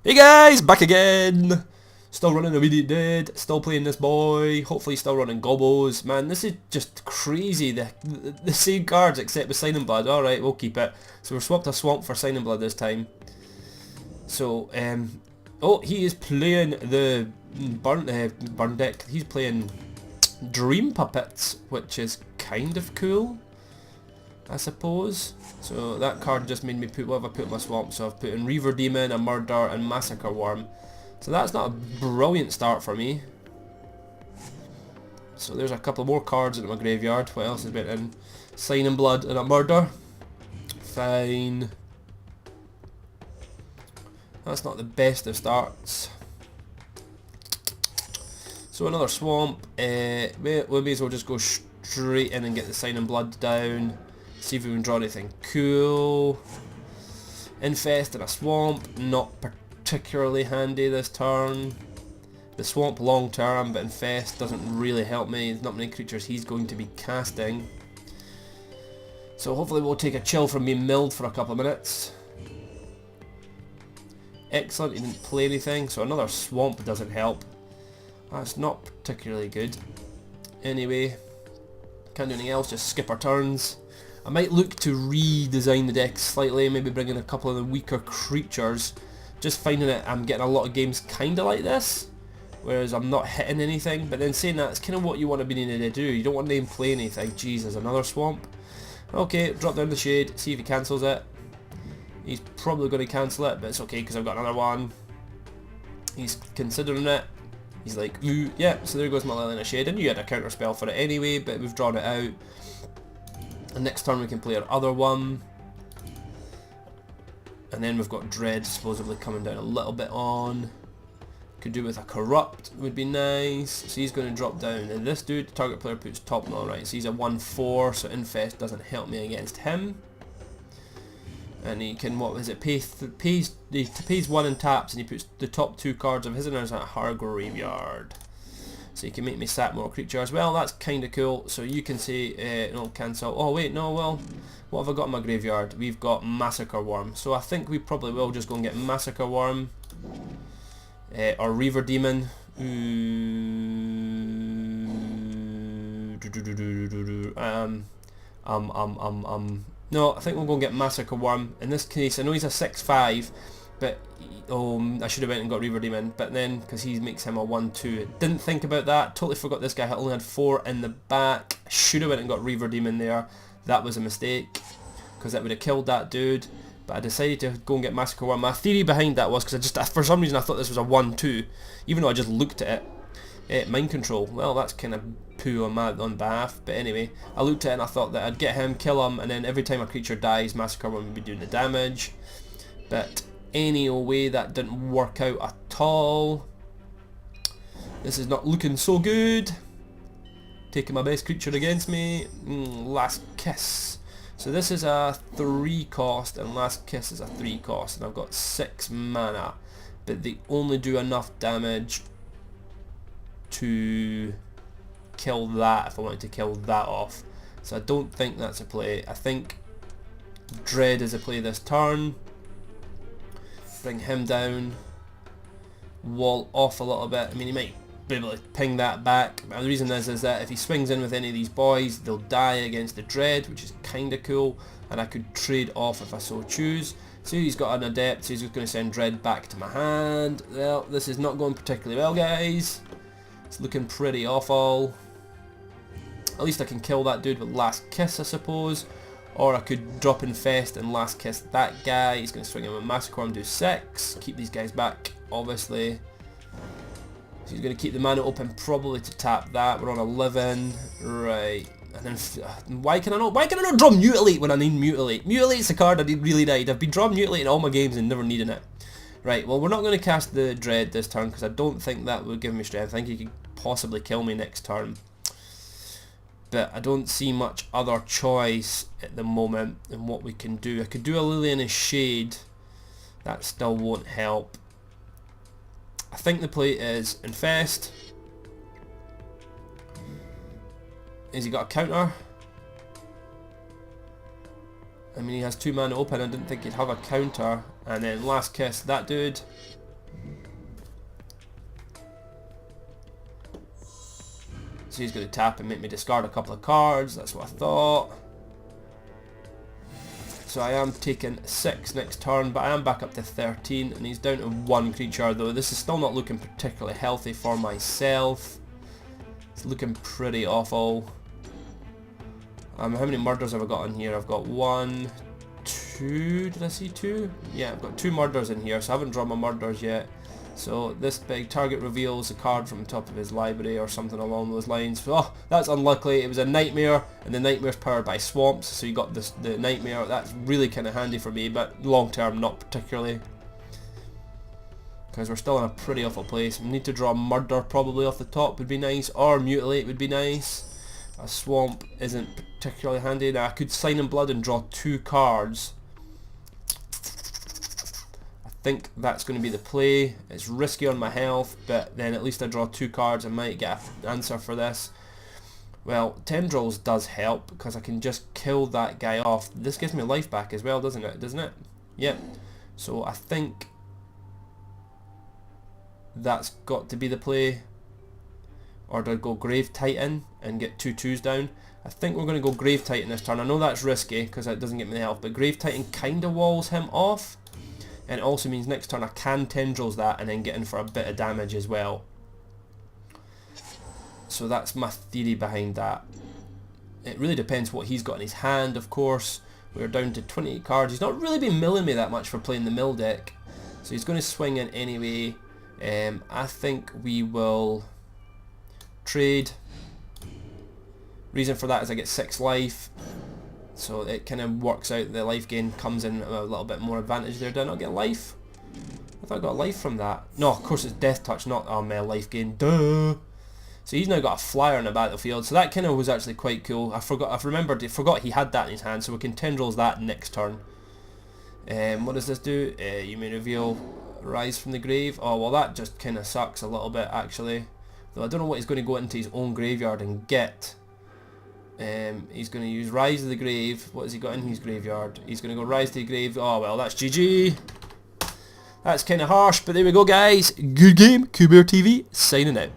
Hey guys, back again! Still running Immediate Dead, still playing this boy, hopefully still running gobos. Man, this is just crazy, the same cards except with Sign and Blood. Alright, we'll keep it. So we're swapped a Swamp for Sign and Blood this time. So, oh, he is playing the burn deck. He's playing Dream Puppets, which is kind of cool, I suppose. So that card just made me put what have I put in my swamp. So I've put in Reaver Demon, a Murder, and Massacre Worm. So that's not a brilliant start for me. So there's a couple more cards in my graveyard. What else has been in? Sign and Blood and a Murder. Fine. That's not the best of starts. So another swamp. We may as well just go straight in and get the Sign and Blood down. See if we can draw anything cool. Infest in a swamp, not particularly handy this turn. The swamp long term, but Infest doesn't really help me. There's not many creatures he's going to be casting. So hopefully we'll take a chill from being milled for a couple of minutes. Excellent, he didn't play anything, so another swamp doesn't help. That's not particularly good. Anyway, can't do anything else, just skip our turns. I might look to redesign the deck slightly, maybe bring in a couple of the weaker creatures. Just finding it, I'm getting a lot of games kinda like this, whereas I'm not hitting anything, but then saying that, it's kind of what you want to be needing to do. You don't want to even play anything. Jesus, another swamp. Okay, drop down the shade, see if he cancels it. He's probably going to cancel it, but it's okay because I've got another one. He's considering it. He's like, ooh, yeah, so there goes my Lily in a Shade. I knew you had a counter spell for it anyway, but we've drawn it out. And next turn we can play our other one. And then we've got Dread supposedly coming down a little bit on. Could do with a Corrupt, would be nice. So he's going to drop down. And this dude, target player puts top null, right? So he's a 1/4, so Infest doesn't help me against him. And he can, what was it, he pays 1 and taps, and he puts the top 2 cards of his and hers at her graveyard. So you can make me sack more creatures. Well, that's kind of cool. So you can say, no, cancel. Oh wait, no, well, what have I got in my graveyard? We've got Massacre Worm. So I think we probably will just go and get Massacre Worm. Or Reaver Demon. No, I think we'll go and get Massacre Worm. In this case, I know he's a 6/5, but I should have went and got Reaver Demon, but then, because he makes him a 1/2, didn't think about that, totally forgot this guy only had 4 in the back. I should have went and got Reaver Demon there. That was a mistake, because that would have killed that dude, but I decided to go and get Massacre Worm. My theory behind that was, because for some reason I thought this was a 1/2, even though I just looked at it. Mind Control, well, that's kind of poo on behalf, but anyway, I looked at it and I thought that I'd get him, kill him, and then every time a creature dies, Massacre Worm would be doing the damage, but anyway, that didn't work out at all. This is not looking so good. Taking my best creature against me. Last Kiss. So this is a 3 cost and Last Kiss is a 3 cost, and I've got 6 mana, but they only do enough damage to kill that if I wanted to kill that off. So I don't think that's a play. I think Dread is a play this turn. Bring him down, wall off a little bit. I mean, he might be able to ping that back, but the reason is that if he swings in with any of these boys, they'll die against the Dread, which is kind of cool, and I could trade off if I so choose. So he's got an Adept, so he's just going to send Dread back to my hand. Well, this is not going particularly well, guys. It's looking pretty awful. At least I can kill that dude with Last Kiss, I suppose. Or I could drop Infest and Last Kiss that guy. He's going to swing him with Massacre and do 6. Keep these guys back, obviously. So he's going to keep the mana open, probably to tap that. We're on 11. Right. And then, why can I not draw Mutilate when I need Mutilate? Mutilate's a card I really need. I've been drawing Mutilate in all my games and never needing it. Right, well, we're not going to cast the Dread this turn, because I don't think that would give me strength. I think he could possibly kill me next turn. But I don't see much other choice at the moment in what we can do. I could do a Lily in a Shade. That still won't help. I think the play is Infest. Has he got a counter? I mean, he has 2 mana open. I didn't think he'd have a counter. And then Last Kiss, that dude. So he's going to tap and make me discard a couple of cards. That's what I thought. So I am taking 6 next turn, but I am back up to 13, and he's down to 1 creature, though this is still not looking particularly healthy for myself. It's looking pretty awful. How many murders have I got in here? I've got 1, 2, did I see 2? Yeah, I've got 2 murders in here, so I haven't drawn my murders yet. So this big target reveals a card from the top of his library or something along those lines. Oh, that's unlucky. It was a nightmare, and the nightmare's powered by swamps, so you got the nightmare. That's really kind of handy for me, but long term not particularly, because we're still in a pretty awful place. We need to draw murder probably off the top would be nice, or mutilate would be nice. A swamp isn't particularly handy. Now I could sign in blood and draw 2 cards. I think that's going to be the play. It's risky on my health, but then at least I draw 2 cards. I might get an answer for this. Well, Tendrils does help because I can just kill that guy off. This gives me life back as well, doesn't it? Yep. So I think that's got to be the play. Or do I go Grave Titan and get 2 2s down? I think we're going to go Grave Titan this turn. I know that's risky because it doesn't get me the health, but Grave Titan kind of walls him off. And it also means next turn I can Tendrils that and then get in for a bit of damage as well. So that's my theory behind that. It really depends what he's got in his hand, of course. We're down to 28 cards. He's not really been milling me that much for playing the mill deck. So he's going to swing in anyway. I think we will trade. Reason for that is I get 6 life. So it kind of works out, the life gain comes in a little bit more advantage there. Did I not get life? I thought I got life from that. No, of course it's death touch, not life gain. Duh! So he's now got a flyer on the battlefield. So that kind of was actually quite cool. I forgot he had that in his hand, so we can Tendrils that next turn. What does this do? You may reveal Rise from the Grave. Oh, well that just kind of sucks a little bit actually. Though I don't know what he's going to go into his own graveyard and get. He's going to use Rise to the Grave. What has he got in his graveyard? He's going to go Rise to the Grave. Oh well, that's GG. That's kind of harsh, but there we go guys. Good game. CawbeerTV signing out.